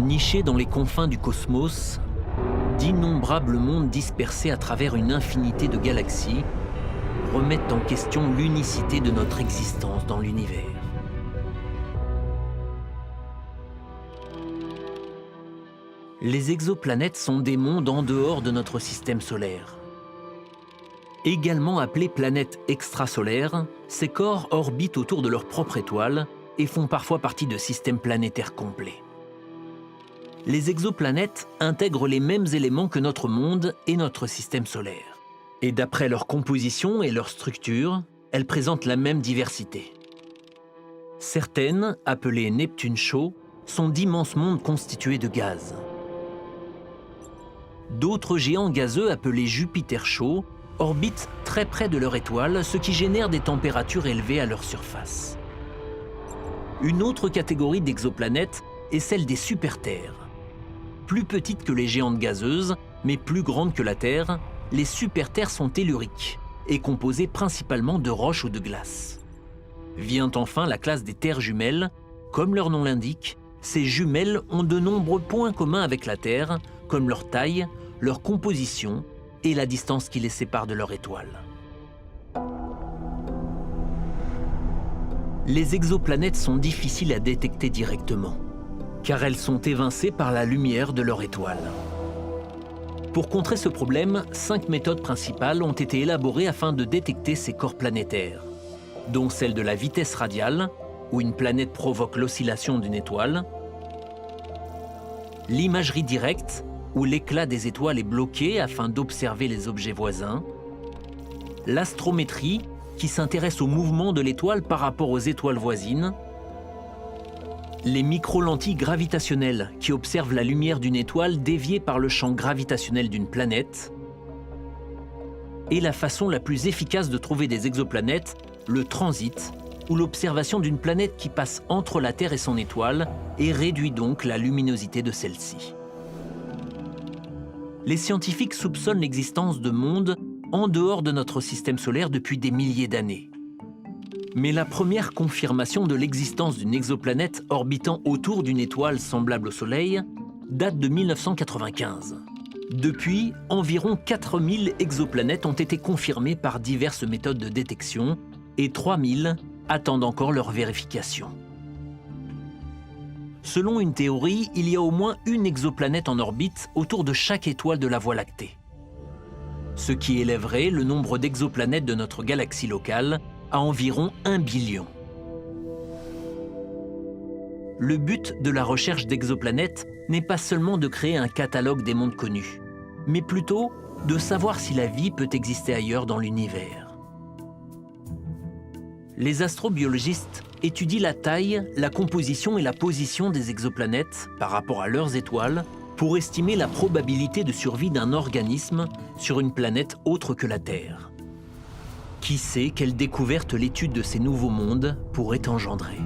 Nichés dans les confins du cosmos, d'innombrables mondes dispersés à travers une infinité de galaxies remettent en question l'unicité de notre existence dans l'univers. Les exoplanètes sont des mondes en dehors de notre système solaire. Également appelés planètes extrasolaires, ces corps orbitent autour de leur propre étoile et font parfois partie de systèmes planétaires complets. Les exoplanètes intègrent les mêmes éléments que notre monde et notre système solaire. Et d'après leur composition et leur structure, elles présentent la même diversité. Certaines, appelées Neptune chaud, sont d'immenses mondes constitués de gaz. D'autres géants gazeux, appelés Jupiter chaud, orbitent très près de leur étoile, ce qui génère des températures élevées à leur surface. Une autre catégorie d'exoplanètes est celle des super-terres. Plus petites que les géantes gazeuses, mais plus grandes que la Terre, les super-terres sont telluriques et composées principalement de roches ou de glace. Vient enfin la classe des terres jumelles. Comme leur nom l'indique, ces jumelles ont de nombreux points communs avec la Terre, comme leur taille, leur composition et la distance qui les sépare de leur étoile. Les exoplanètes sont difficiles à détecter directement, car elles sont évincées par la lumière de leur étoile. Pour contrer ce problème, 5 méthodes principales ont été élaborées afin de détecter ces corps planétaires, dont celle de la vitesse radiale, où une planète provoque l'oscillation d'une étoile, l'imagerie directe, où l'éclat des étoiles est bloqué afin d'observer les objets voisins, l'astrométrie, qui s'intéresse au mouvement de l'étoile par rapport aux étoiles voisines, les micro-lentilles gravitationnelles qui observent la lumière d'une étoile déviée par le champ gravitationnel d'une planète, et la façon la plus efficace de trouver des exoplanètes, le transit, ou l'observation d'une planète qui passe entre la Terre et son étoile et réduit donc la luminosité de celle-ci. Les scientifiques soupçonnent l'existence de mondes en dehors de notre système solaire depuis des milliers d'années. Mais la première confirmation de l'existence d'une exoplanète orbitant autour d'une étoile semblable au Soleil date de 1995. Depuis, environ 4000 exoplanètes ont été confirmées par diverses méthodes de détection et 3000 attendent encore leur vérification. Selon une théorie, il y a au moins une exoplanète en orbite autour de chaque étoile de la Voie lactée, ce qui élèverait le nombre d'exoplanètes de notre galaxie locale à environ 1 billion. Le but de la recherche d'exoplanètes n'est pas seulement de créer un catalogue des mondes connus, mais plutôt de savoir si la vie peut exister ailleurs dans l'univers. Les astrobiologistes étudient la taille, la composition et la position des exoplanètes par rapport à leurs étoiles pour estimer la probabilité de survie d'un organisme sur une planète autre que la Terre. Qui sait quelle découverte l'étude de ces nouveaux mondes pourrait engendrer ?